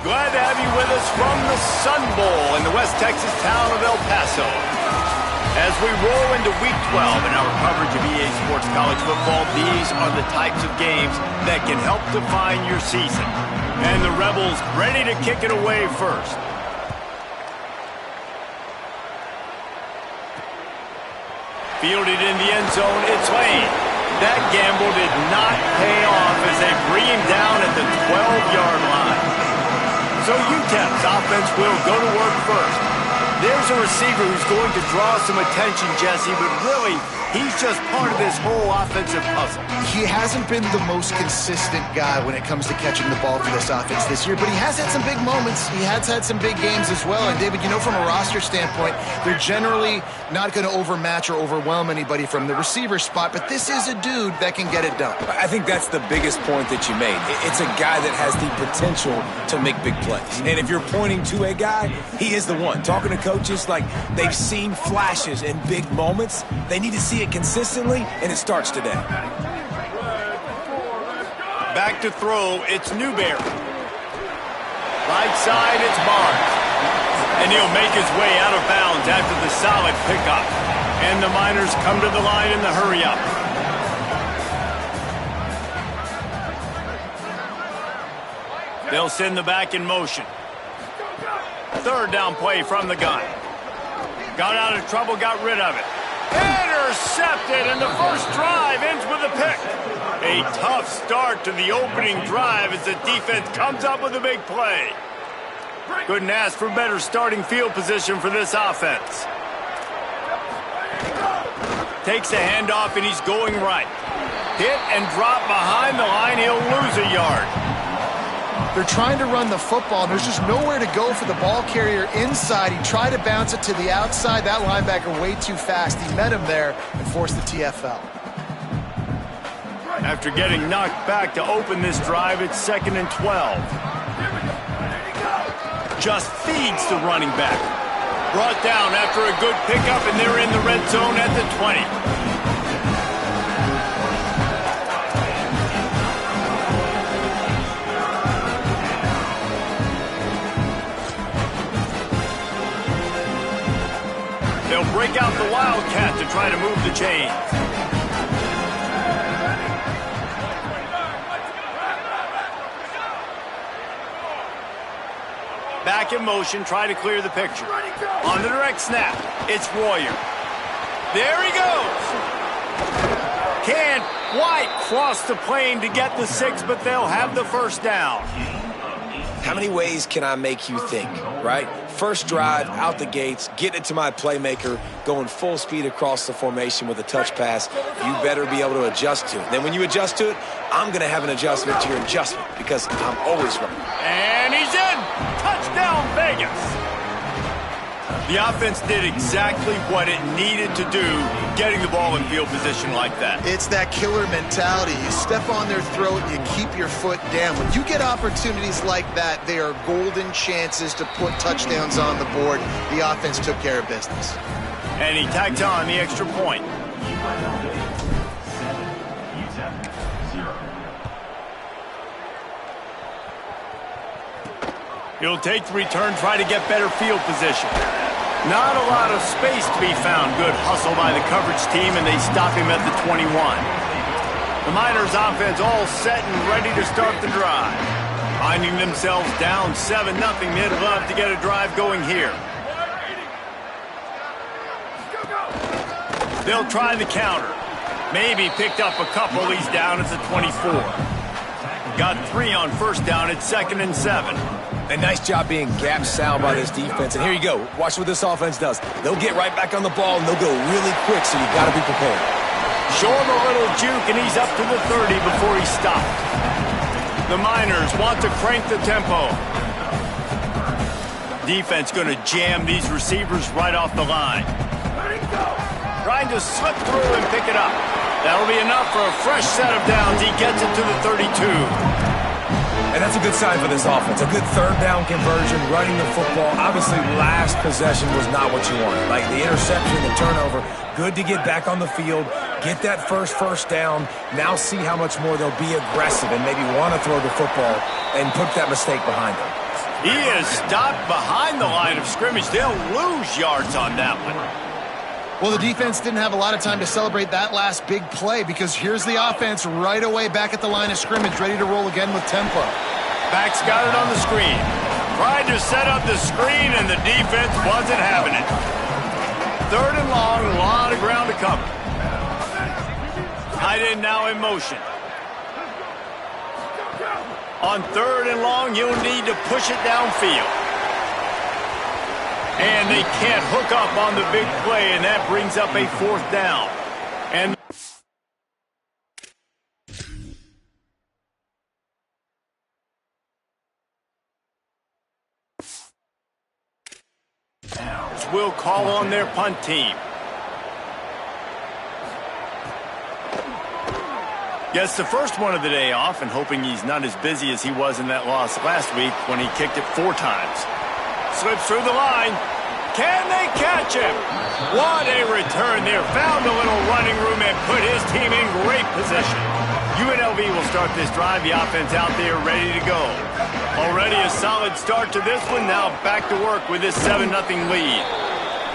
Glad to have you with us from the Sun Bowl in the West Texas town of El Paso. As we roll into Week 12 in our coverage of EA Sports College Football, these are the types of games that can help define your season. And the Rebels ready to kick it away first. Fielded in the end zone, it's Lane. That gamble did not pay off as they bring him down at the 12-yard line. So UTEP's offense will go to work first. There's a receiver who's going to draw some attention, Jesse, but really, he's just part of this whole offensive puzzle. He hasn't been the most consistent guy when it comes to catching the ball for this offense this year, but he has had some big moments. He has had some big games as well. And, David, you know, from a roster standpoint, they're generally not going to overmatch or overwhelm anybody from the receiver spot, but this is a dude that can get it done. I think that's the biggest point that you made. It's a guy that has the potential to make big plays. And if you're pointing to a guy, he is the one. Talking to coaches, like, they've seen flashes in big moments. They need to see it consistently, and it starts today. Back to throw, it's Newberry. Right side, it's Barnes. And he'll make his way out of bounds after the solid pickup. And the Miners come to the line in the hurry-up. They'll send the back in motion. Third down play from the gun. Got out of trouble, got rid of it. Intercepted, and the first drive ends with a pick. A tough start to the opening drive as the defense comes up with a big play. Couldn't ask for better starting field position for this offense. Takes a handoff, and he's going right. Hit and drop behind the line. He'll lose a yard. They're trying to run the football, and there's just nowhere to go for the ball carrier inside. He tried to bounce it to the outside. That linebacker way too fast. He met him there and forced the TFL. After getting knocked back to open this drive, it's 2nd and 12. Just feeds the running back. Brought down after a good pickup, and they're in the red zone at the 20. They'll break out the Wildcat to try to move the chains. Back in motion, try to clear the picture. On the direct snap, it's Royer. There he goes. Can't quite cross the plane to get the 6, but they'll have the first down. How many ways can I make you think, right? First drive, out the gates, getting it to my playmaker, going full speed across the formation with a touch pass. You better be able to adjust to it. Then when you adjust to it, I'm going to have an adjustment to your adjustment because I'm always right. And he's in! Touchdown, Vegas! The offense did exactly what it needed to do, getting the ball in field position like that. It's that killer mentality. You step on their throat, you keep your foot down. When you get opportunities like that, they are golden chances to put touchdowns on the board. The offense took care of business. And he tacked on the extra point. He'll take the return, try to get better field position. Not a lot of space to be found. Good hustle by the coverage team, and they stop him at the 21. The Miners offense all set and ready to start the drive. Finding themselves down 7-0, they'd love to get a drive going here. They'll try the counter. Maybe picked up a couple. He's down at the 24. Got 3 on first down at 2nd and 7. A nice job being gap sound by this defense. And here you go. Watch what this offense does. They'll get right back on the ball, and they'll go really quick, so you got to be prepared. Show him a little juke, and he's up to the 30 before he stopped. The Miners want to crank the tempo. Defense going to jam these receivers right off the line. Trying to slip through and pick it up. That'll be enough for a fresh set of downs. He gets it to the 32. And that's a good sign for this offense. A good third down conversion, running the football. Obviously, last possession was not what you wanted. Like the interception, the turnover. Good to get back on the field, get that first down. Now see how much more they'll be aggressive and maybe want to throw the football and put that mistake behind them. He is stopped behind the line of scrimmage. They'll lose yards on that one. Well, the defense didn't have a lot of time to celebrate that last big play because here's the offense right away back at the line of scrimmage, ready to roll again with tempo. Backs got it on the screen. Tried to set up the screen, and the defense wasn't having it. 3rd and long, a lot of ground to cover. Tight end now in motion. On 3rd and long, you'll need to push it downfield. And they can't hook up on the big play, and that brings up a 4th down. And will call on their punt team. Gets the first one of the day off and hoping he's not as busy as he was in that loss last week when he kicked it 4 times. Slips through the line. Can they catch him? What a return there. Found a little running room and put his team in great position. UNLV will start this drive. The offense out there ready to go. Already a solid start to this one. Now back to work with this 7-0 lead.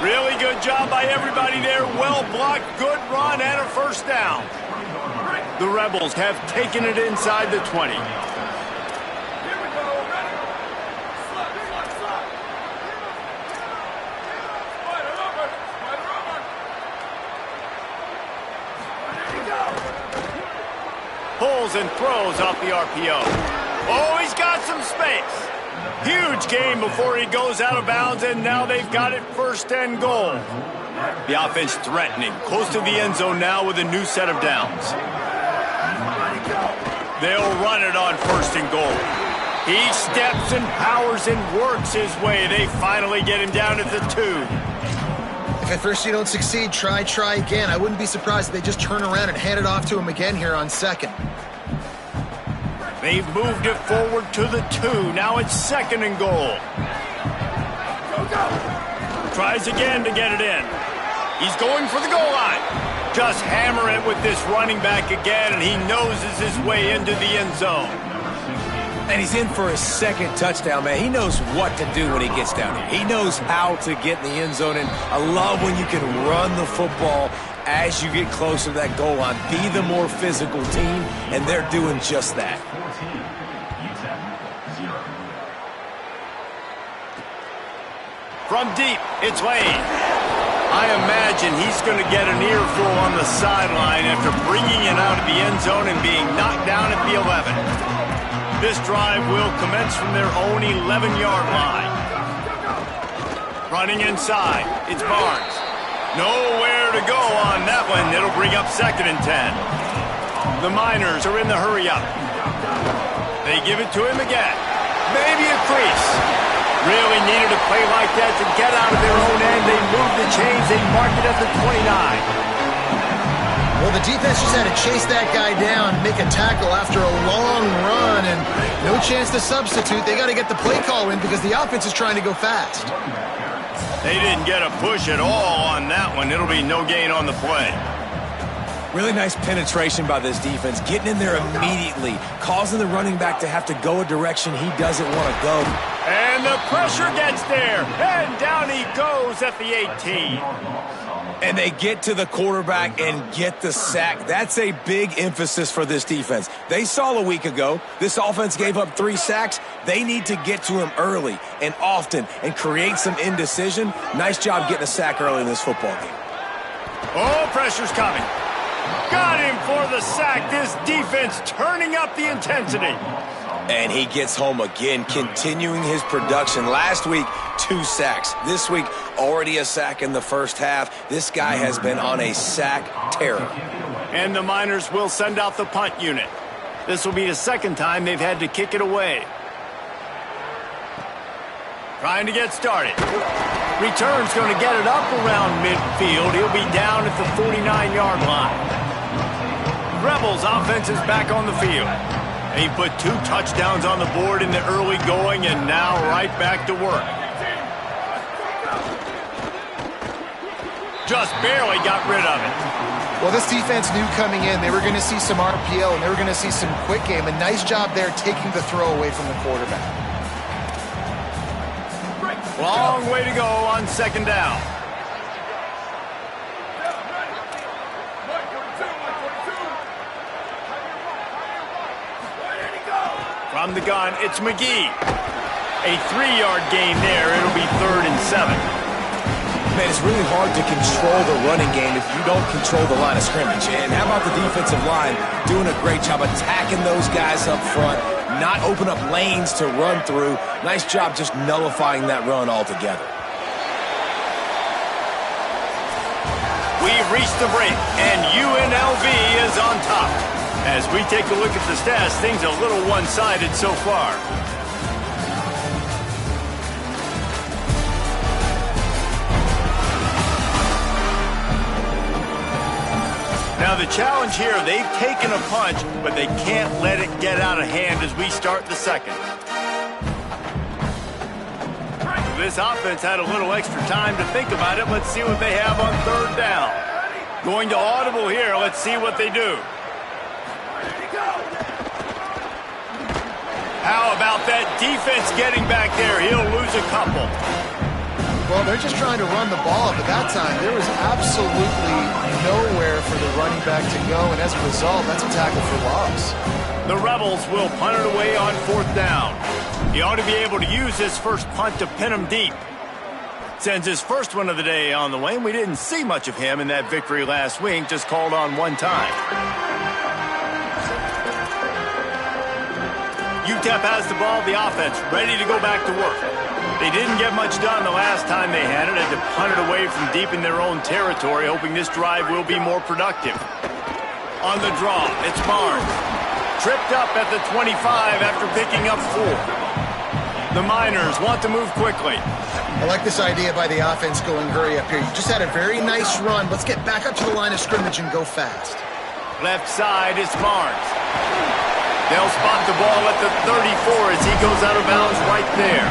Really good job by everybody there. Well blocked, good run, and a 1st down. The Rebels have taken it inside the 20. Pulls and throws off the RPO. Oh, he's got some space. Huge gain before he goes out of bounds, and now they've got it 1st and goal. The offense threatening, close to the end zone now with a new set of downs. They'll run it on 1st and goal. He steps and powers and works his way. They finally get him down at the 2. If at first you don't succeed, try again. I wouldn't be surprised if they just turn around and hand it off to him again here on 2nd. They've moved it forward to the 2. Now it's 2nd and goal. Tries again to get it in. He's going for the goal line. Just hammer it with this running back again, and he noses his way into the end zone. And he's in for his 2nd touchdown, man. He knows what to do when he gets down here. He knows how to get in the end zone, and I love when you can run the football as you get closer to that goal line. Be the more physical team, and they're doing just that. From deep, it's Lane. I imagine he's going to get an earful on the sideline after bringing it out of the end zone and being knocked down at the 11. This drive will commence from their own 11-yard line. Running inside, it's Barnes. Nowhere to go on that one. It'll bring up 2nd and 10. The Miners are in the hurry-up. They give it to him again. Maybe a crease. Really needed a play like that to get out of their own end. They moved the chains. They marked it at the 29. Well, the defense just had to chase that guy down, make a tackle after a long run, and no chance to substitute. They got to get the play call in because the offense is trying to go fast. They didn't get a push at all on that one. It'll be no gain on the play. Really nice penetration by this defense, getting in there immediately, causing the running back to have to go a direction he doesn't want to go. And the pressure gets there, and down he goes at the 18. And they get to the quarterback and get the sack. That's a big emphasis for this defense. They saw a week ago, this offense gave up 3 sacks. They need to get to him early and often and create some indecision. Nice job getting a sack early in this football game. Oh, pressure's coming. Got him for the sack. This defense turning up the intensity. And he gets home again, continuing his production. Last week, 2 sacks. This week, already a sack in the first half. This guy has been on a sack terror. And the Miners will send out the punt unit. This will be the 2nd time they've had to kick it away. Trying to get started. Return's going to get it up around midfield. He'll be down at the 49-yard line. Rebels offense is back on the field. He put 2 touchdowns on the board in the early going and now right back to work. Just barely got rid of it. Well, this defense knew coming in they were going to see some RPO and they were going to see some quick game. A nice job there taking the throw away from the quarterback. Long way to go on second down. From the gun, it's McGee. A 3-yard gain there. It'll be 3rd and 7. Man, it's really hard to control the running game if you don't control the line of scrimmage. And how about the defensive line doing a great job attacking those guys up front, not open up lanes to run through. Nice job just nullifying that run altogether. We've reached the break, and UNLV is on top. As we take a look at the stats, things a little one-sided so far. Now the challenge here, they've taken a punch, but they can't let it get out of hand as we start the second. This offense had a little extra time to think about it. Let's see what they have on 3rd down. Going to audible here. Let's see what they do. How about that defense getting back there? He'll lose a couple. Well, they're just trying to run the ball, but that time there was absolutely nowhere for the running back to go, and as a result, that's a tackle for loss. The Rebels will punt it away on 4th down. He ought to be able to use his first punt to pin him deep. Sends his first one of the day on the way, and we didn't see much of him in that victory last week, just called on one time. UTEP has the ball, the offense ready to go back to work. They didn't get much done the last time they had it. Had to punt it away from deep in their own territory, hoping this drive will be more productive. On the draw, it's Barnes. Tripped up at the 25 after picking up 4. The Miners want to move quickly. I like this idea by the offense going hurry up here. You just had a very nice run. Let's get back up to the line of scrimmage and go fast. Left side is Barnes. They'll spot the ball at the 34 as he goes out of bounds right there.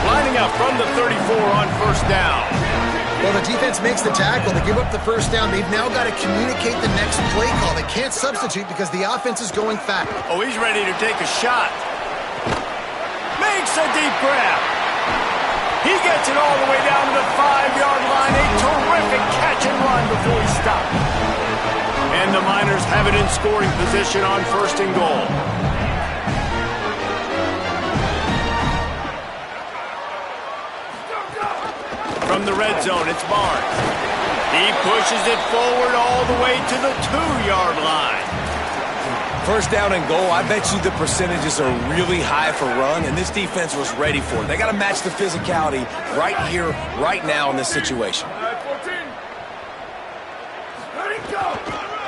Lining up from the 34 on 1st down. Well, the defense makes the tackle. They give up the 1st down. They've now got to communicate the next play call. They can't substitute because the offense is going fast. Oh, he's ready to take a shot. Makes a deep grab. He gets it all the way down to the 5-yard line. A terrific catch and run before he stopped. And the Miners have it in scoring position on 1st and goal. From the red zone, it's Barnes. He pushes it forward all the way to the 2-yard line. 1st down and goal, I bet you the percentages are really high for run, and this defense was ready for it. They got to match the physicality right here, right now in this situation.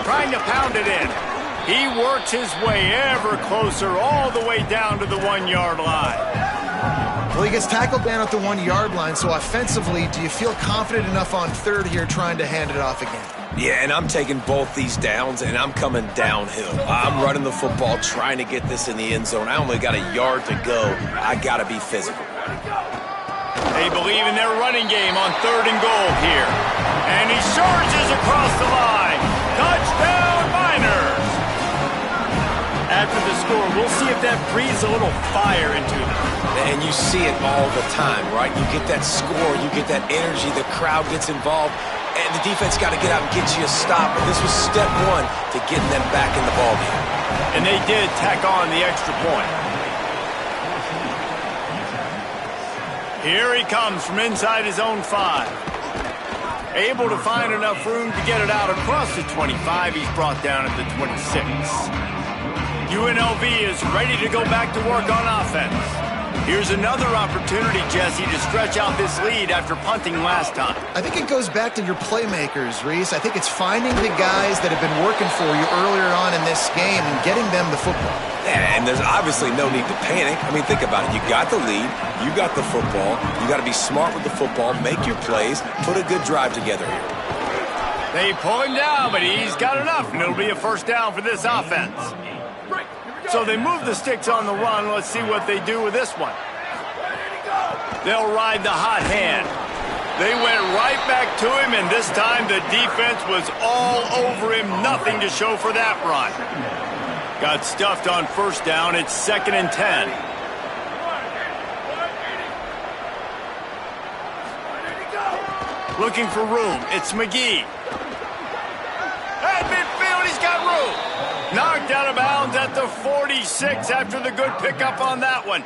Trying to pound it in. He works his way ever closer all the way down to the 1-yard line. Well, he gets tackled down at the 1-yard line, so offensively, do you feel confident enough on 3rd here trying to hand it off again? Yeah, and I'm taking both these downs, and I'm coming downhill. I'm running the football, trying to get this in the end zone. I only got a yard to go. I got to be physical. They believe in their running game on 3rd and goal here. And he surges across the line. Touchdown, Miners! After the score, we'll see if that breathes a little fire into them. And you see it all the time, right? You get that score, you get that energy, the crowd gets involved, and the defense got to get out and get you a stop. But this was step 1 to getting them back in the ballgame. And they did tack on the extra point. Here he comes from inside his own 5. Able to find enough room to get it out across the 25. He's brought down at the 26. UNLV is ready to go back to work on offense. Here's another opportunity, Jesse, to stretch out this lead after punting last time. I think it goes back to your playmakers, Reese. I think it's finding the guys that have been working for you earlier on in this game and getting them the football. Yeah, and there's obviously no need to panic. I mean, think about it. You got the lead. You got the football. You got to be smart with the football, make your plays, put a good drive together here. They pull him down, but he's got enough, and it'll be a 1st down for this offense. So they move the sticks on the run. Let's see what they do with this one. They'll ride the hot hand. They went right back to him, and this time the defense was all over him. Nothing to show for that run. Got stuffed on 1st down. It's 2nd and 10. Looking for room. It's McGee. At midfield, he's got room. Knocked out of bounds at the 46 after the good pickup on that one.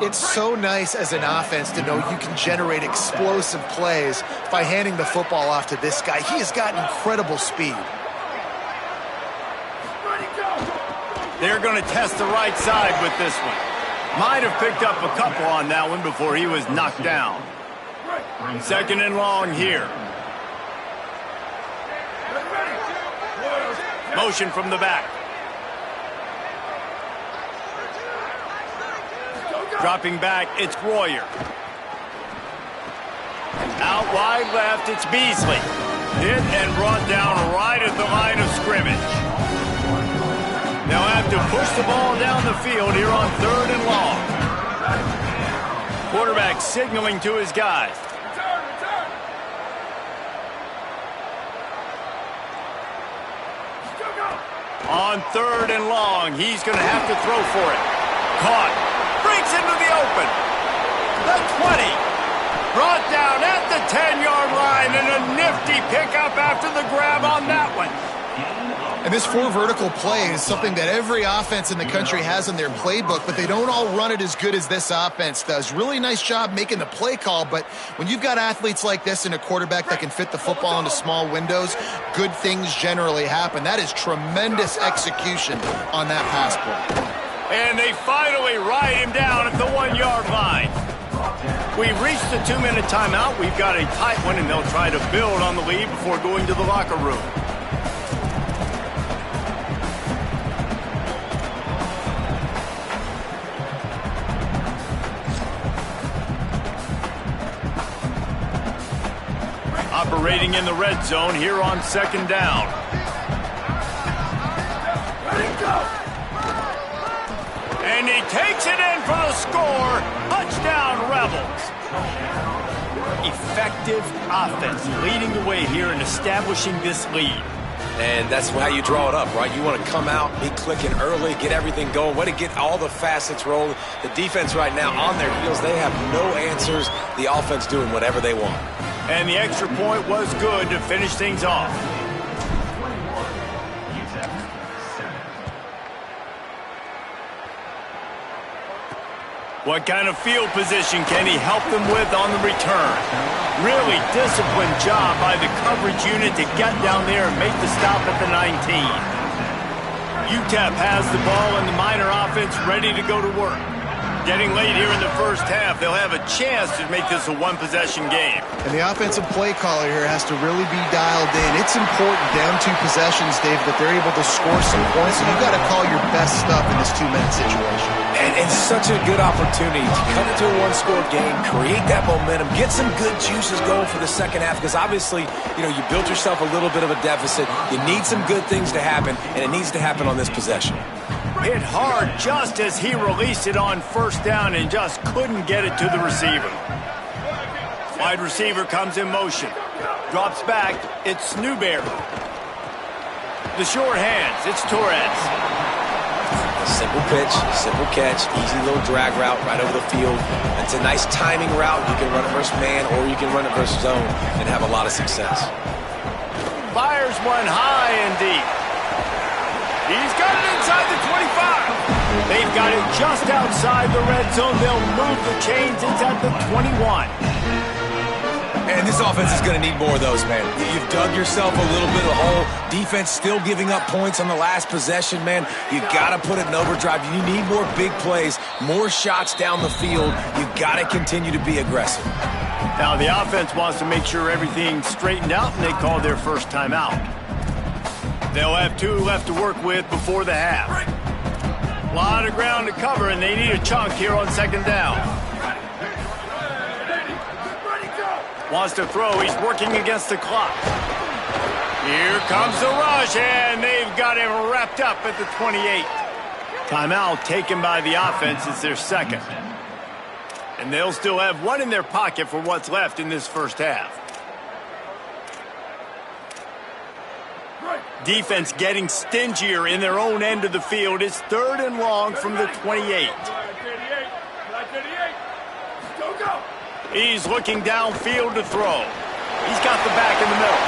It's so nice as an offense to know you can generate explosive plays by handing the football off to this guy. He has got incredible speed. They're going to test the right side with this one. Might have picked up a couple on that one before he was knocked down. Second and long here. Motion from the back. Dropping back, it's Royer. Out wide left, it's Beasley. Hit and brought down right at the line of scrimmage. They'll have to push the ball down the field here on third and long. Quarterback signaling to his guys. On third and long, he's going to have to throw for it. Caught. Breaks into the open. The 20. Brought down at the 10-yard line, and a nifty pickup after the grab on that one. And this four vertical play is something that every offense in the country has in their playbook, but they don't all run it as good as this offense does. Really nice job making the play call, but when you've got athletes like this and a quarterback that can fit the football into small windows, good things generally happen. That is tremendous execution on that pass play. And they finally ride him down at the 1-yard line. We've reached the 2-minute timeout. We've got a tight one, and they'll try to build on the lead before going to the locker room. Operating in the red zone here on second down. And he takes it in for the score. Touchdown, Rebels. Effective offense leading the way here and establishing this lead. And that's how you draw it up, right? You want to come out, be clicking early, get everything going, way to get all the facets rolling. The defense right now on their heels, they have no answers. The offense doing whatever they want. And the extra point was good to finish things off. What kind of field position can he help them with on the return? Really disciplined job by the coverage unit to get down there and make the stop at the 19. UTEP has the ball and the Miner offense ready to go to work. Getting late here in the first half, they'll have a chance to make this a one-possession game. And the offensive play caller here has to really be dialed in. It's important down 2 possessions, Dave, that they're able to score some points, and you've got to call your best stuff in this 2-minute situation. And such a good opportunity to cut into a one-score game, create that momentum, get some good juices going for the second half, because obviously, you built yourself a little bit of a deficit. You need some good things to happen, and it needs to happen on this possession. Hit hard just as he released it on first down and just couldn't get it to the receiver. Wide receiver comes in motion. Drops back. It's Newberry. The short hands. It's Torres. A simple pitch, simple catch, easy little drag route right over the field. It's a nice timing route. You can run it versus man or you can run it versus zone and have a lot of success. Fires one high and deep. He's got it inside the 25. They've got it just outside the red zone. They'll move the chains. It's at the 21. And this offense is going to need more of those, man. You've dug yourself a little bit of a hole. Defense still giving up points on the last possession, man. You got to put it in overdrive. You need more big plays, more shots down the field. You got to continue to be aggressive. Now the offense wants to make sure everything's straightened out, and they call their first timeout. They'll have 2 left to work with before the half. A lot of ground to cover, and they need a chunk here on second down. Wants to throw. He's working against the clock. Here comes the rush, and they've got him wrapped up at the 28. Timeout taken by the offense. It's their second. And they'll still have 1 in their pocket for what's left in this first half. Defense getting stingier in their own end of the field. It's 3rd and long from the 28. He's looking downfield to throw. He's got the back in the middle.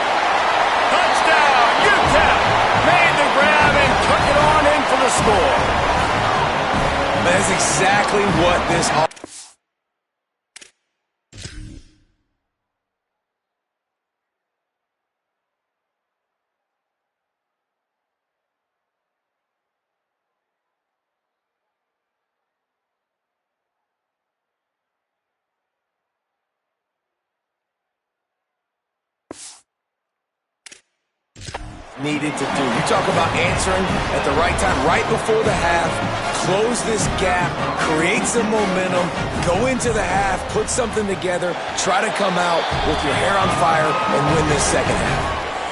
Touchdown, UTEP! Made the grab and took it on in for the score. That's exactly what this needed to do. You talk about answering at the right time, right before the half, close this gap, create some momentum, go into the half, put something together, try to come out with your hair on fire and win this second half.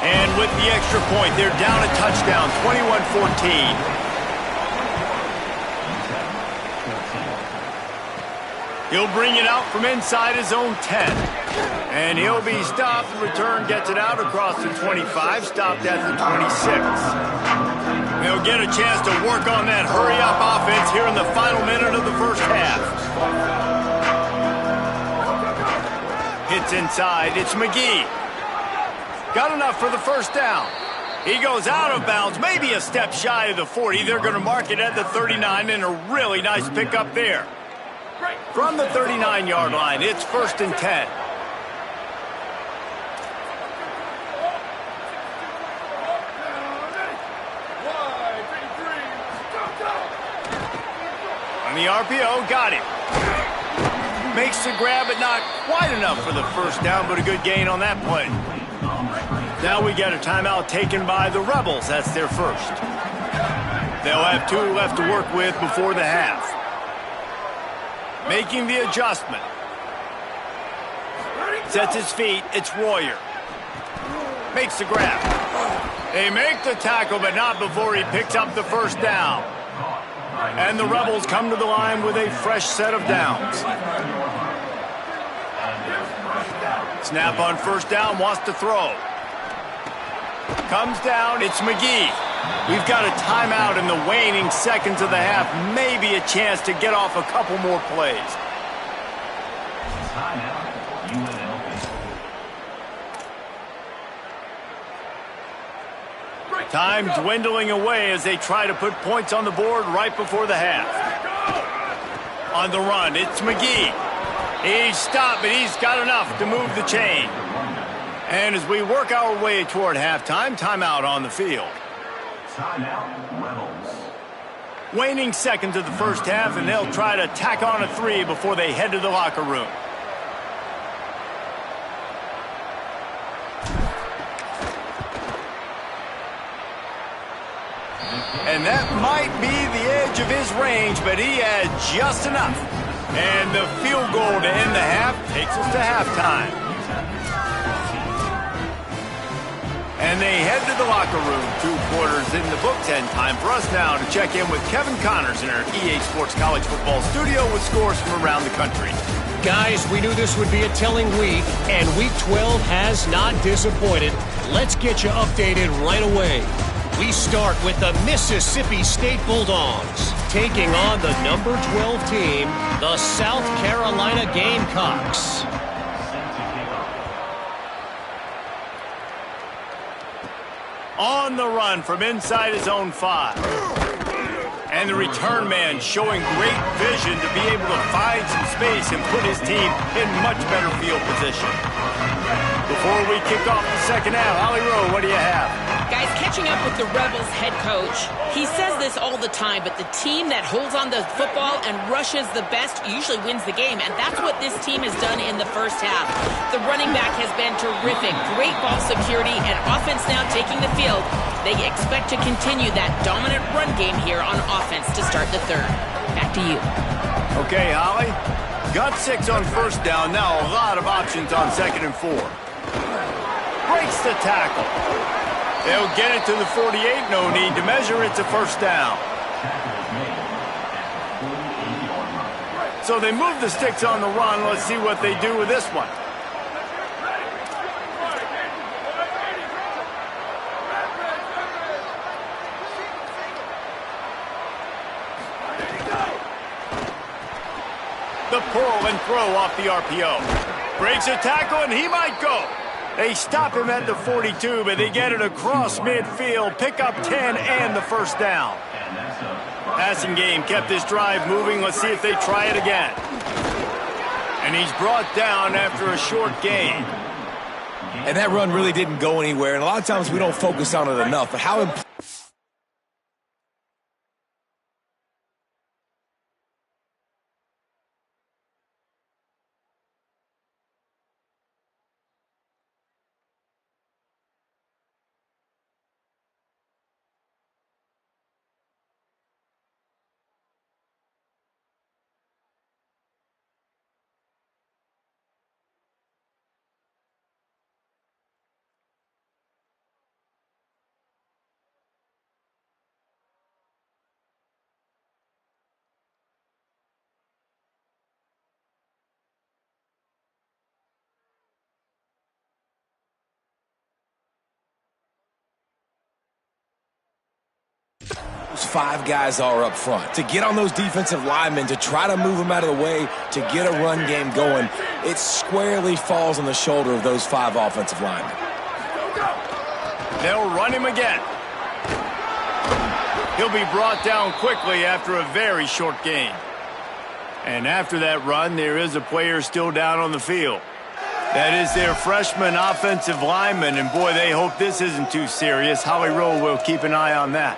And with the extra point, they're down a touchdown, 21-14. He'll bring it out from inside his own 10. And he'll be stopped. The return gets it out across the 25, stopped at the 26. They'll get a chance to work on that hurry-up offense here in the final minute of the first half. Hits inside. It's McGee. Got enough for the first down. He goes out of bounds, maybe a step shy of the 40. They're going to mark it at the 39, and a really nice pickup there. From the 39-yard line, it's 1st and 10. On the RPO, got it. Makes the grab, but not quite enough for the first down, but a good gain on that play. Now we get a timeout taken by the Rebels. That's their first. They'll have 2 left to work with before the half. Making the adjustment. Sets his feet. It's Royer. Makes the grab. They make the tackle, but not before he picks up the first down. And the Rebels come to the line with a fresh set of downs. Snap on first down, wants to throw. Comes down, it's McGee. We've got a timeout in the waning seconds of the half. Maybe a chance to get off a couple more plays. Time dwindling away as they try to put points on the board right before the half. On the run, it's McGee. He's stopped, but he's got enough to move the chain. And as we work our way toward halftime, timeout on the field. Timeout, Rebels. Waning seconds of the first half, and they'll try to tack on a 3 before they head to the locker room. And that might be the edge of his range, but he had just enough. And the field goal to end the half takes us to halftime. And they head to the locker room. 2 quarters in the books, and time for us now to check in with Kevin Connors in our EA Sports College Football studio with scores from around the country. Guys, we knew this would be a telling week, and Week 12 has not disappointed. Let's get you updated right away. We start with the Mississippi State Bulldogs taking on the number 12 team, the South Carolina Gamecocks. On the run from inside his own 5. And the return man showing great vision to be able to find some space and put his team in much better field position. Before we kick off the second half, Holly Rowe, what do you have? Guys, catching up with the Rebels head coach, he says this all the time, but the team that holds on to the football and rushes the best usually wins the game, and that's what this team has done in the first half. The running back has been terrific, great ball security, and offense now taking the field. They expect to continue that dominant run game here on offense to start the third. Back to you. Okay, Holly. Got 6 on first down, now a lot of options on 2nd and 4. Breaks the tackle. They'll get it to the 48, no need to measure, it's a first down. So they move the sticks on the run, let's see what they do with this one. The pull and throw off the RPO. Breaks a tackle, and he might go. They stop him at the 42, but they get it across midfield, pick up 10 and the first down. Passing game kept this drive moving. Let's see if they try it again. And he's brought down after a short gain. And that run really didn't go anywhere, and a lot of times we don't focus on it enough. But how important. Those 5 guys are up front. To get on those defensive linemen, to try to move them out of the way, to get a run game going, it squarely falls on the shoulder of those 5 offensive linemen. They'll run him again. He'll be brought down quickly after a very short gain. And after that run, there is a player still down on the field. That is their freshman offensive lineman, and boy, they hope this isn't too serious. Howie Rowe will keep an eye on that.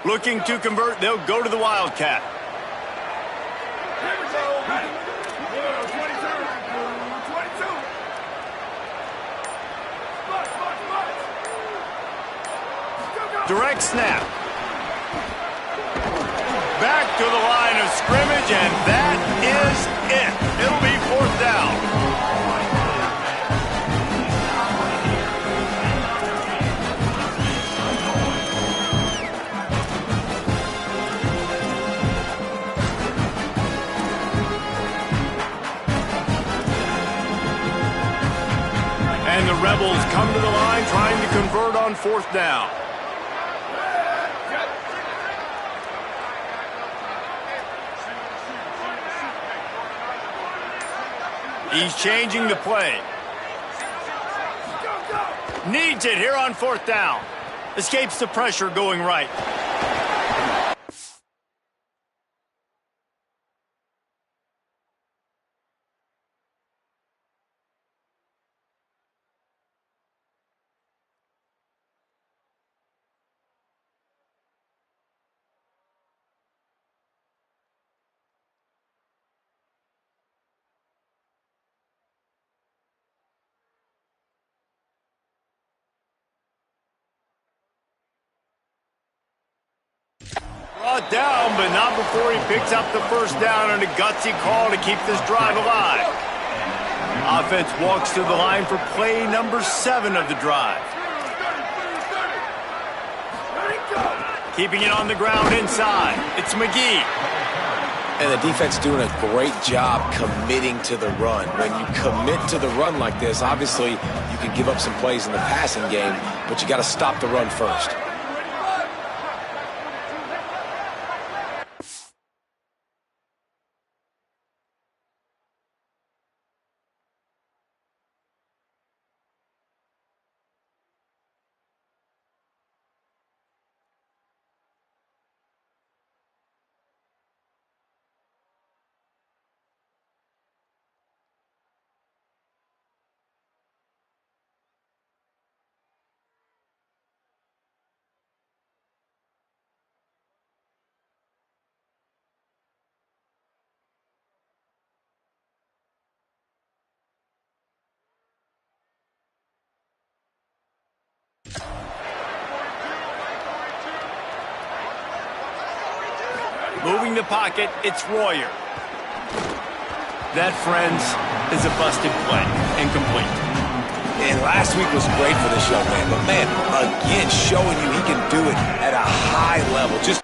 Looking to convert, they'll go to the Wildcat. Direct snap. Back to the line of scrimmage, and that is it. It'll be 4th down. And the Rebels come to the line trying to convert on 4th down. He's changing the play. Needs it here on 4th down. Escapes the pressure going right. Brought down, but not before he picks up the first down on a gutsy call to keep this drive alive. Offense walks to the line for play number 7 of the drive. Keeping it on the ground inside. It's McGee. And the defense doing a great job committing to the run. When you commit to the run like this, obviously you can give up some plays in the passing game, but you got to stop the run first. Moving the pocket, it's Royer. That, friends, is a busted play. Incomplete. And last week was great for this young man. But, man, again, showing you he can do it at a high level. Just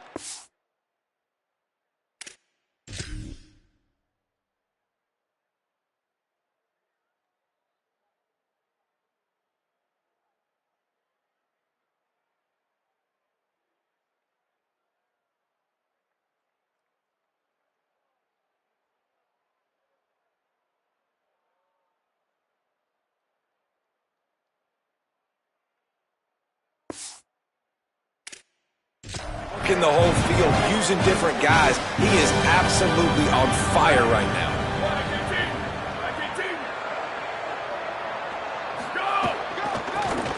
in the whole field, using different guys. He is absolutely on fire right now.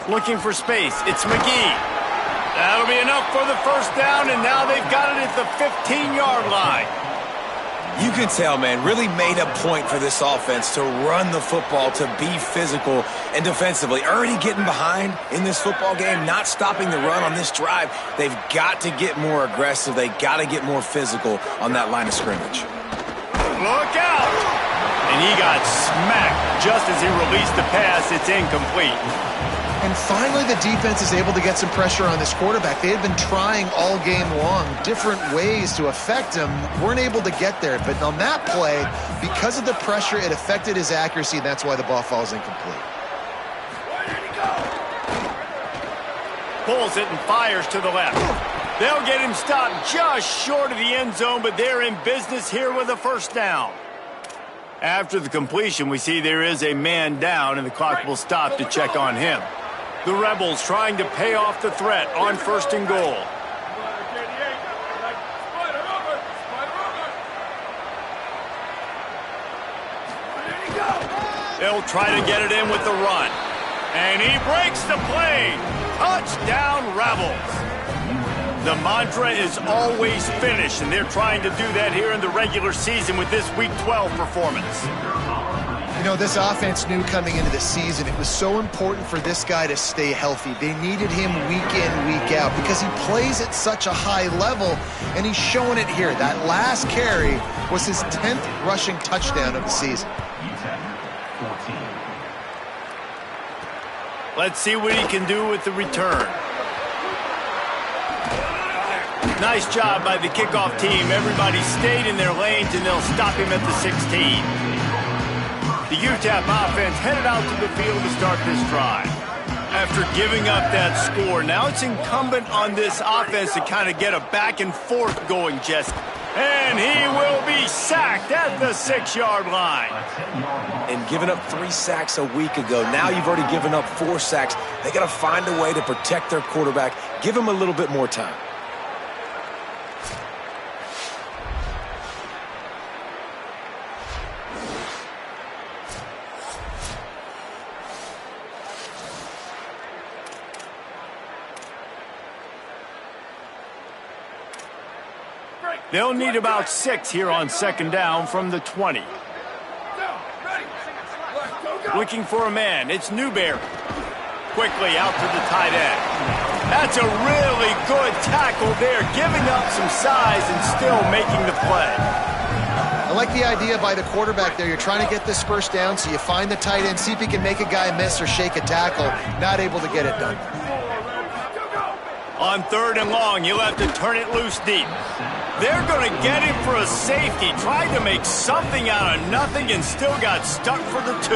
Looking for space. It's McGee. That'll be enough for the first down, and now they've got it at the 15-yard line. You can tell, man, really made a point for this offense to run the football, to be physical and defensively. Already getting behind in this football game, not stopping the run on this drive. They've got to get more aggressive. They got to get more physical on that line of scrimmage. Look out! And he got smacked just as he released the pass. It's incomplete. And finally, the defense is able to get some pressure on this quarterback. They had been trying all game long, different ways to affect him, weren't able to get there. But on that play, because of the pressure, it affected his accuracy, and that's why the ball falls incomplete. Pulls it and fires to the left. They'll get him stopped just short of the end zone, but they're in business here with a first down. After the completion, we see there is a man down, and the clock will stop to check on him. The Rebels trying to pay off the threat on 1st and goal. They'll try to get it in with the run. And he breaks the play. Touchdown, Rebels. The mantra is always finish, and they're trying to do that here in the regular season with this Week 12 performance. You know, this offense knew coming into the season it was so important for this guy to stay healthy. They needed him week in, week out because he plays at such a high level, and he's showing it here. That last carry was his 10th rushing touchdown of the season. Let's see what he can do with the return. Nice job by the kickoff team. Everybody stayed in their lanes, and they'll stop him at the 16. The UTEP offense headed out to the field to start this drive. After giving up that score, now it's incumbent on this offense to kind of get a back and forth going, Jesse. And he will be sacked at the 6-yard line. And giving up 3 sacks a week ago. Now you've already given up 4 sacks. They got to find a way to protect their quarterback. Give him a little bit more time. They'll need about 6 here on 2nd down from the 20. Looking for a man. It's Newberry. Quickly out to the tight end. That's a really good tackle there, giving up some size and still making the play. I like the idea by the quarterback there. You're trying to get this first down, so you find the tight end, see if he can make a guy miss or shake a tackle. Not able to get it done. On 3rd and long, you'll have to turn it loose deep. They're going to get him for a safety. Tried to make something out of nothing and still got stuck for the 2.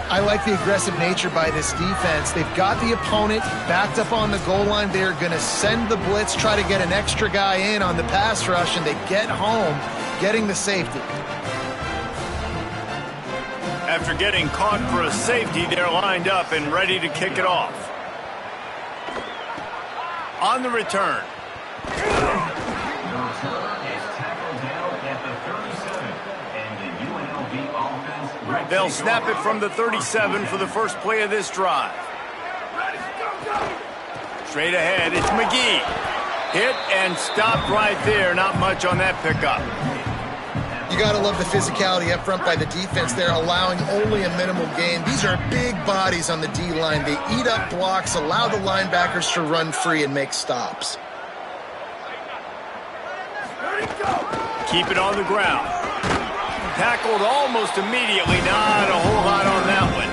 I like the aggressive nature by this defense. They've got the opponent backed up on the goal line. They're going to send the blitz, try to get an extra guy in on the pass rush, and they get home, getting the safety. After getting caught for a safety, they're lined up and ready to kick it off. On the return. They'll snap it from the 37 for the first play of this drive. Straight ahead, it's McGee. Hit and stopped right there. Not much on that pickup. You got to love the physicality up front by the defense there, allowing only a minimal gain. These are big bodies on the D-line. They eat up blocks, allow the linebackers to run free and make stops. Keep it on the ground. Tackled almost immediately. Not a whole lot on that one.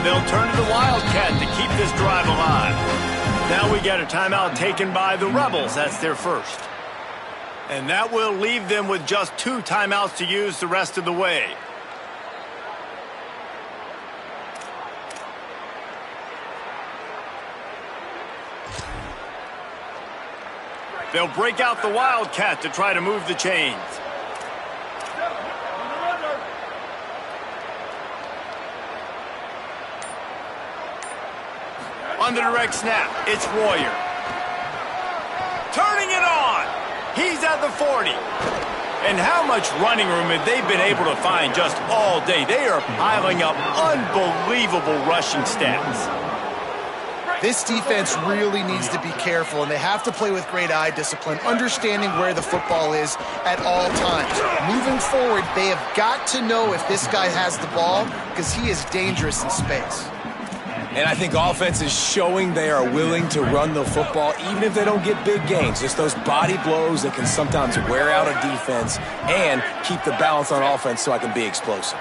They'll turn to the Wildcat to keep this drive alive. Now we got a timeout taken by the Rebels. That's their first. And that will leave them with just 2 timeouts to use the rest of the way. They'll break out the Wildcat to try to move the chains. On the direct snap, it's Royer. Turning it on. He's at the 40. And how much running room have they been able to find just all day? They are piling up unbelievable rushing stats. This defense really needs to be careful, and they have to play with great eye discipline, understanding where the football is at all times. Moving forward, they have got to know if this guy has the ball, because he is dangerous in space. And I think offense is showing they are willing to run the football, even if they don't get big gains. Just those body blows that can sometimes wear out a defense and keep the balance on offense so I can be explosive.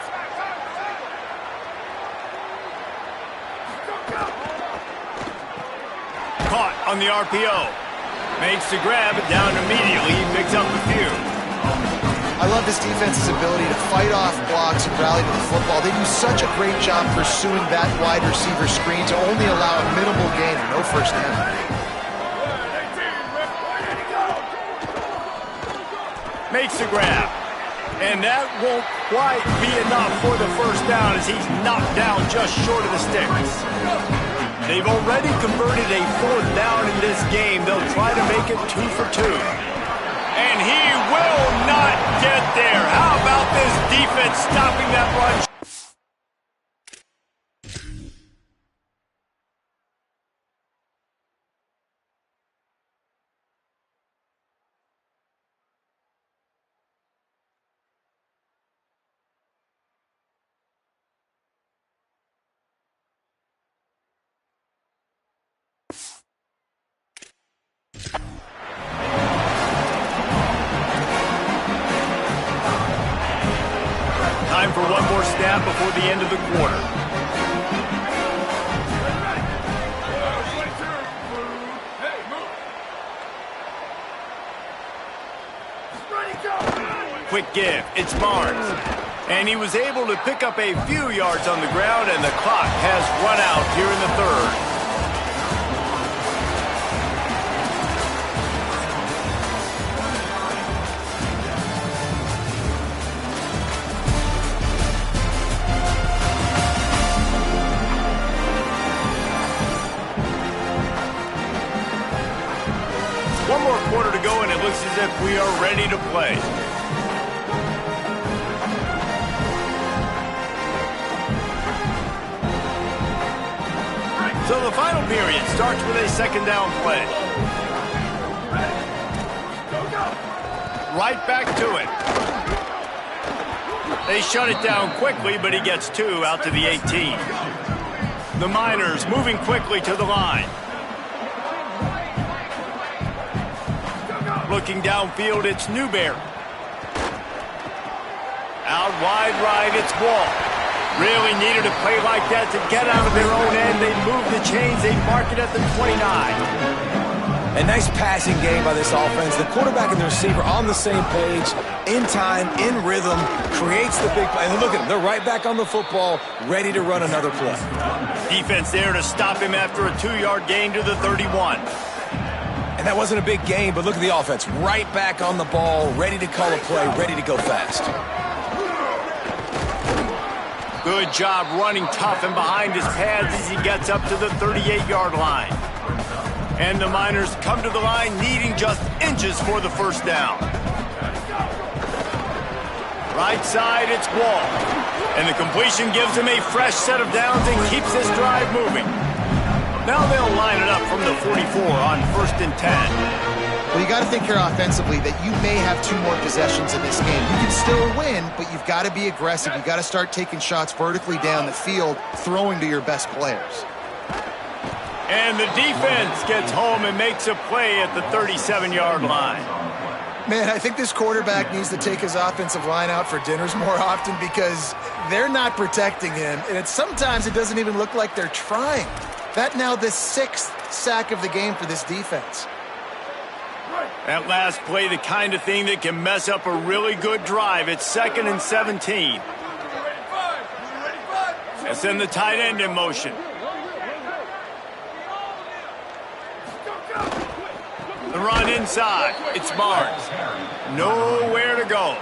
Caught on the RPO. Makes the grab, down immediately. He picks up a few. I love this defense's ability to fight off blocks and rally to the football. They do such a great job pursuing that wide receiver screen to only allow a minimal gain and no first down. Makes the grab. And that won't quite be enough for the first down as he's knocked down just short of the sticks. They've already converted a fourth down in this game. They'll try to make it 2 for 2. And he will not get there. How about this defense stopping that run? Time for one more snap before the end of the quarter. Quick give. It's Barnes. And he was able to pick up a few yards on the ground, and the clock has run out here in the third. One more quarter to go, and it looks as if we are ready to play. So the final period starts with a second down play. Right back to it. They shut it down quickly, but he gets 2 out to the 18. The Miners moving quickly to the line. Looking downfield, it's Newberry. Out wide right, it's Wall. Really needed a play like that to get out of their own end. They move the chains. They mark it at the 29. A nice passing game by this offense. The quarterback and the receiver on the same page, in time, in rhythm, creates the big play. And look at them. They're right back on the football, ready to run another play. Defense there to stop him after a 2-yard gain to the 31. And that wasn't a big gain, but look at the offense. Right back on the ball, ready to call a play, ready to go fast. Good job running tough and behind his pads as he gets up to the 38-yard line. And the Miners come to the line needing just inches for the first down. Right side, it's Wall. And the completion gives him a fresh set of downs and keeps this drive moving. Now they'll line it up from the 44 on 1st and 10. Well, you got to think here offensively that you may have 2 more possessions in this game. You can still win, but you've got to be aggressive. You've got to start taking shots vertically down the field, throwing to your best players. And the defense gets home and makes a play at the 37-yard line. Man, I think this quarterback needs to take his offensive line out for dinners more often because they're not protecting him, and sometimes it doesn't even look like they're trying. That now the 6th sack of the game for this defense. That last play, the kind of thing that can mess up a really good drive. It's 2nd and 17. Let's send the tight end in motion. The run inside. It's Barnes. Nowhere to go.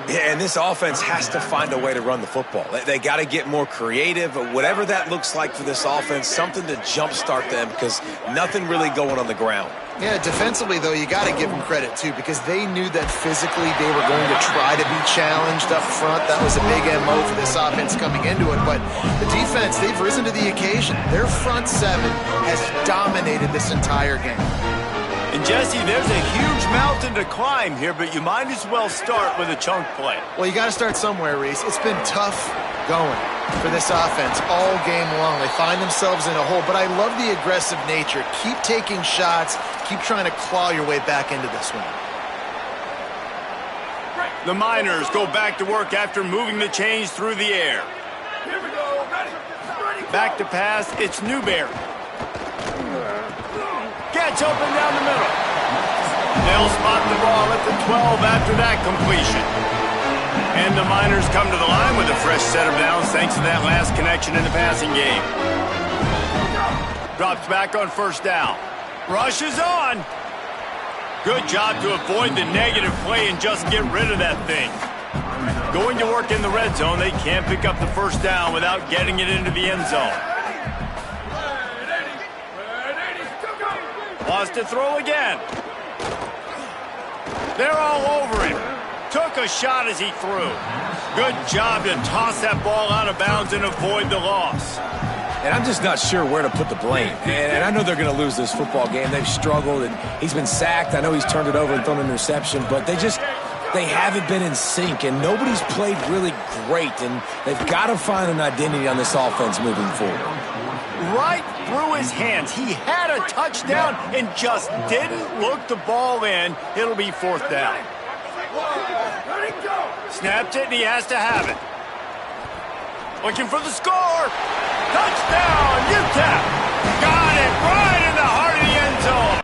Yeah, and this offense has to find a way to run the football. They got to get more creative, whatever that looks like for this offense, something to jumpstart them because nothing really going on the ground. Yeah, defensively, though, you got to give them credit, too, because they knew that physically they were going to try to be challenged up front. That was a big MO for this offense coming into it. But the defense, they've risen to the occasion. Their front seven has dominated this entire game. And, Jesse, there's a huge mountain to climb here, but you might as well start with a chunk play. Well, you got to start somewhere, Reese. It's been tough going for this offense all game long. They find themselves in a hole, but I love the aggressive nature. Keep taking shots. Keep trying to claw your way back into this one. The Miners go back to work after moving the chains through the air. Here we go. Ready, Back to pass, it's Newberry. Gets open down the middle. They'll spot the ball at the 12 after that completion. And the Miners come to the line with a fresh set of downs thanks to that last connection in the passing game. Drops back on first down. Rush is on. Good job to avoid the negative play and just get rid of that thing. Going to work in the red zone, they can't pick up the first down without getting it into the end zone. Lost to throw again. They're all over him. Took a shot as he threw. Good job to toss that ball out of bounds and avoid the loss. And I'm just not sure where to put the blame. And I know they're going to lose this football game. They've struggled, and he's been sacked. I know he's turned it over and thrown an interception, but they haven't been in sync, and nobody's played really great, and they've got to find an identity on this offense moving forward. Right through his hands. He had a touchdown and just didn't look the ball in. It'll be fourth down. Snapped it, and he has to have it. Looking for the score. Touchdown, UTEP. Got it right in the heart of the end zone.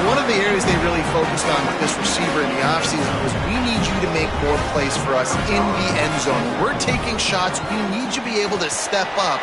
One of the areas they really focused on with this receiver in the offseason was we need you to make more plays for us in the end zone. When we're taking shots, we need you to be able to step up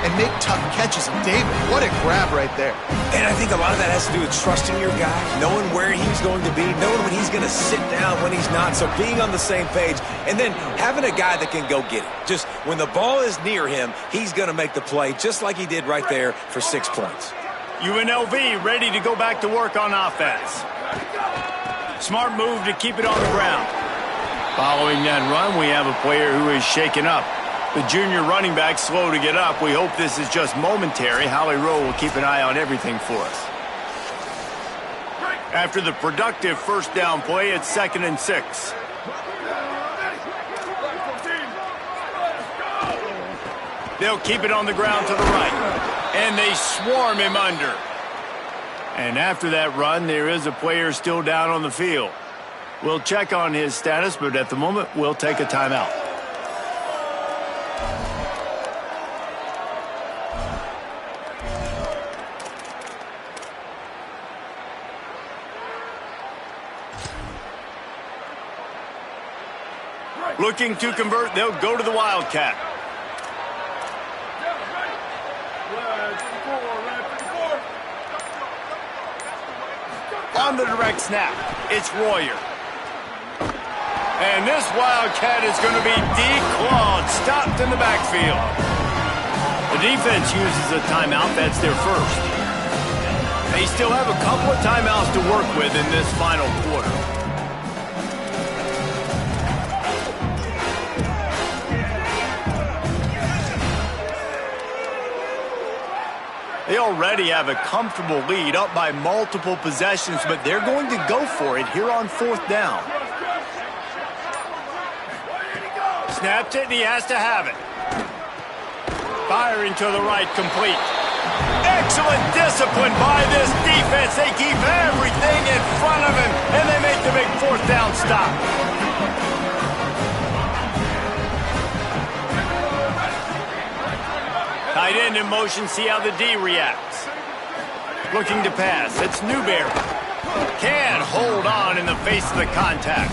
and make tough catches. And David, what a grab right there. And I think a lot of that has to do with trusting your guy, knowing where he's going to be, knowing when he's going to sit down, when he's not, so being on the same page, and then having a guy that can go get it. Just when the ball is near him, he's going to make the play just like he did right there for 6 points. UNLV ready to go back to work on offense. Smart move to keep it on the ground. Following that run, we have a player who is shaken up. The junior running back slow to get up. We hope this is just momentary. Howie Rowe will keep an eye on everything for us. After the productive first down play, it's 2nd and 6. They'll keep it on the ground to the right. And they swarm him under. And after that run, there is a player still down on the field. We'll check on his status, but at the moment, we'll take a timeout. Looking to convert, they'll go to the Wildcat. On the direct snap, it's Royer. And this Wildcat is going to be declawed, stopped in the backfield. The defense uses a timeout. That's their first. They still have a couple of timeouts to work with in this final quarter. They already have a comfortable lead, up by multiple possessions, but they're going to go for it here on 4th down. Snapped it, and he has to have it. Firing to the right, complete. Excellent discipline by this defense. They keep everything in front of him, and they make the big 4th down stop. Tight end in motion, see how the D reacts. Looking to pass. It's Newberry. Can't hold on in the face of the contact.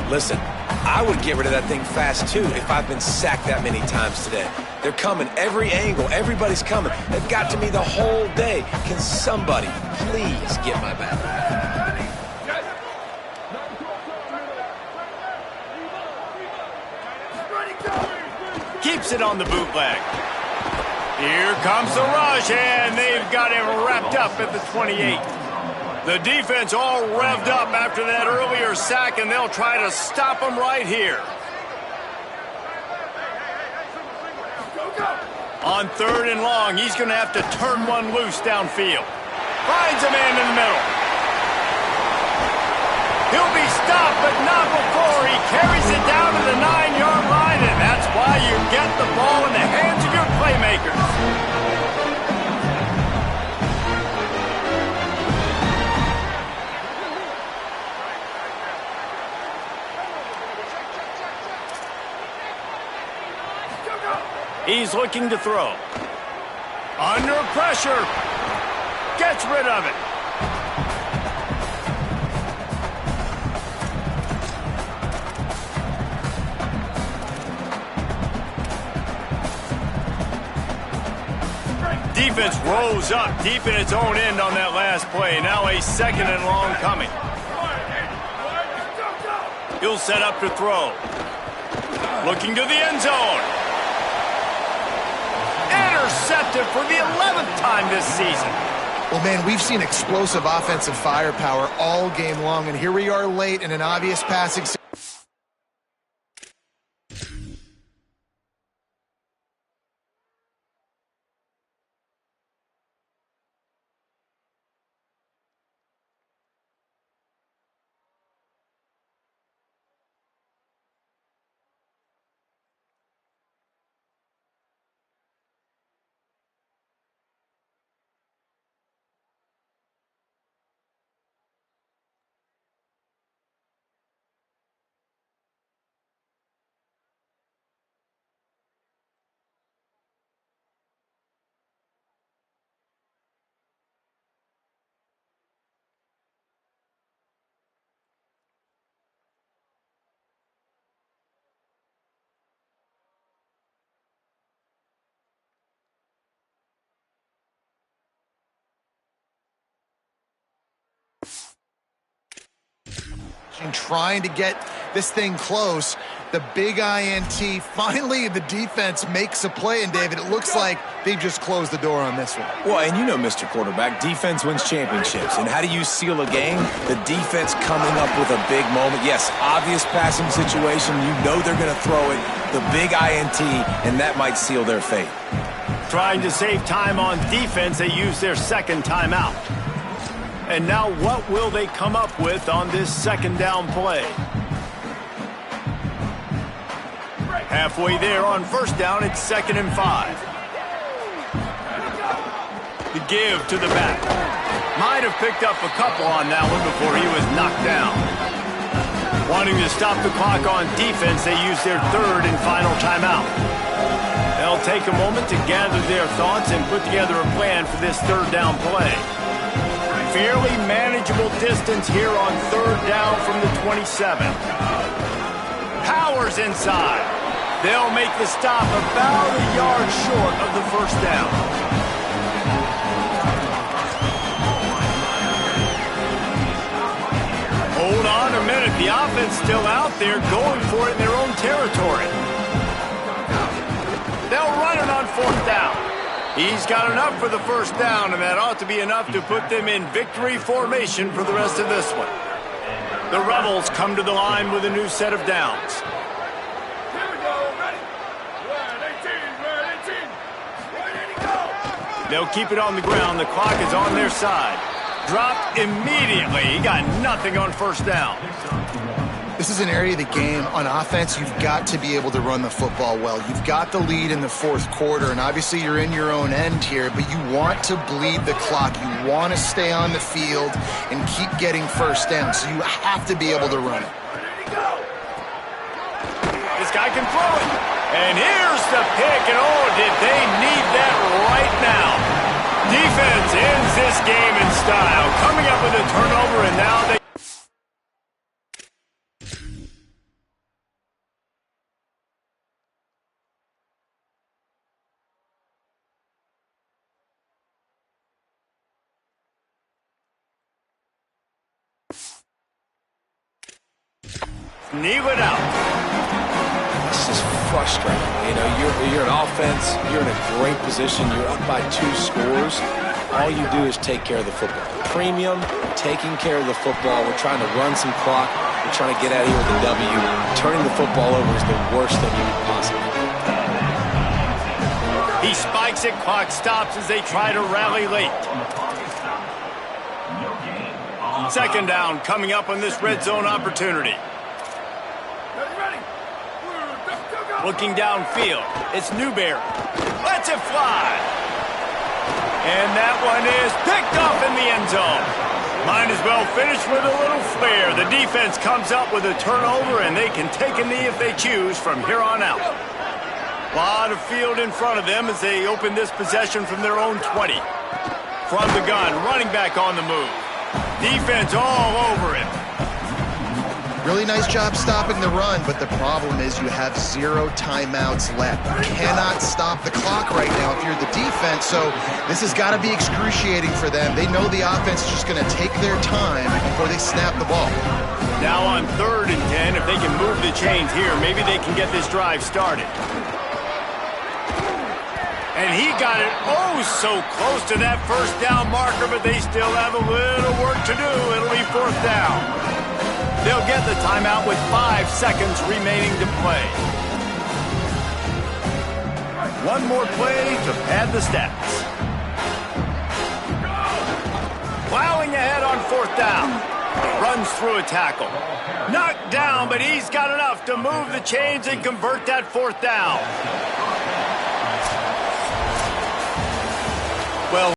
Listen, I would get rid of that thing fast, too, if I've been sacked that many times today. They're coming every angle. Everybody's coming. They've got to me the whole day. Can somebody please get my back? Keeps it on the bootleg. Here comes the rush, and they've got it wrapped up at the 28. The defense all revved up after that earlier sack, and they'll try to stop them right here. On 3rd and long, he's going to have to turn one loose downfield. Finds a man in the middle. He'll be stopped, but not before he carries it down to the 9-yard line, and that's why you get the ball in the hands of your playmakers. He's looking to throw. Under pressure. Gets rid of it. Defense rose up deep in its own end on that last play. Now a 2nd and long coming. He'll set up to throw. Looking to the end zone. Intercepted for the 11th time this season. Well, man, we've seen explosive offensive firepower all game long, and here we are late in an obvious passing. Trying to get this thing close. The big INT. Finally, the defense makes a play, and David, it looks like they just closed the door on this one. Well, and you know, Mr. Quarterback, defense wins championships. And how do you seal a game? The defense coming up with a big moment. Yes, obvious passing situation. You know they're going to throw it. The big INT, and that might seal their fate. Trying to save time on defense, they use their 2nd timeout. And now what will they come up with on this 2nd down play? Halfway there on 1st down, it's 2nd and 5. The give to the back. Might have picked up a couple on that one before he was knocked down. Wanting to stop the clock on defense, they use their 3rd and final timeout. They'll take a moment to gather their thoughts and put together a plan for this 3rd down play. Fairly manageable distance here on 3rd down from the 27. Powers inside. They'll make the stop about a yard short of the 1st down. Hold on a minute. The offense still out there going for it in their own territory. They'll run it on 4th down. He's got enough for the 1st down, and that ought to be enough to put them in victory formation for the rest of this one. The Rebels come to the line with a new set of downs. Here we go. Ready? Red 18. Ready to go. They'll keep it on the ground. The clock is on their side. Dropped immediately. He got nothing on 1st down. This is an area of the game on offense you've got to be able to run the football well. You've got the lead in the 4th quarter, and obviously you're in your own end here, but you want to bleed the clock. You want to stay on the field and keep getting 1st down, so you have to be able to run it. This guy can throw it. And here's the pick, and oh, did they need that right now. Defense ends lose this game in style. Coming up with a turnover, and now they... kneel it out. It's just frustrating. You know, you're an offense. You're in a great position. You're up by 2 scores. All you do is take care of the football. Premium, taking care of the football. We're trying to run some clock. We're trying to get out of here with a W. Turning the football over is the worst thing you could possibly do. He spikes it. Clock stops as they try to rally late. Second down coming up on this red zone opportunity. Looking downfield, it's Newberry. Lets it fly. And that one is picked off in the end zone. Might as well finish with a little flair. The defense comes up with a turnover, and they can take a knee if they choose from here on out. A lot of field in front of them as they open this possession from their own 20. From the gun, running back on the move. Defense all over him. Really nice job stopping the run, but the problem is you have 0 timeouts left. You cannot stop the clock right now if you're the defense, so this has got to be excruciating for them. They know the offense is just going to take their time before they snap the ball. Now on 3rd and 10, if they can move the chains here, maybe they can get this drive started. And he got it so close to that first down marker, but they still have a little work to do. It'll be 4th down. They'll get the timeout with 5 seconds remaining to play. One more play to pad the stats. Plowing ahead on 4th down. Runs through a tackle. Knocked down, but he's got enough to move the chains and convert that 4th down.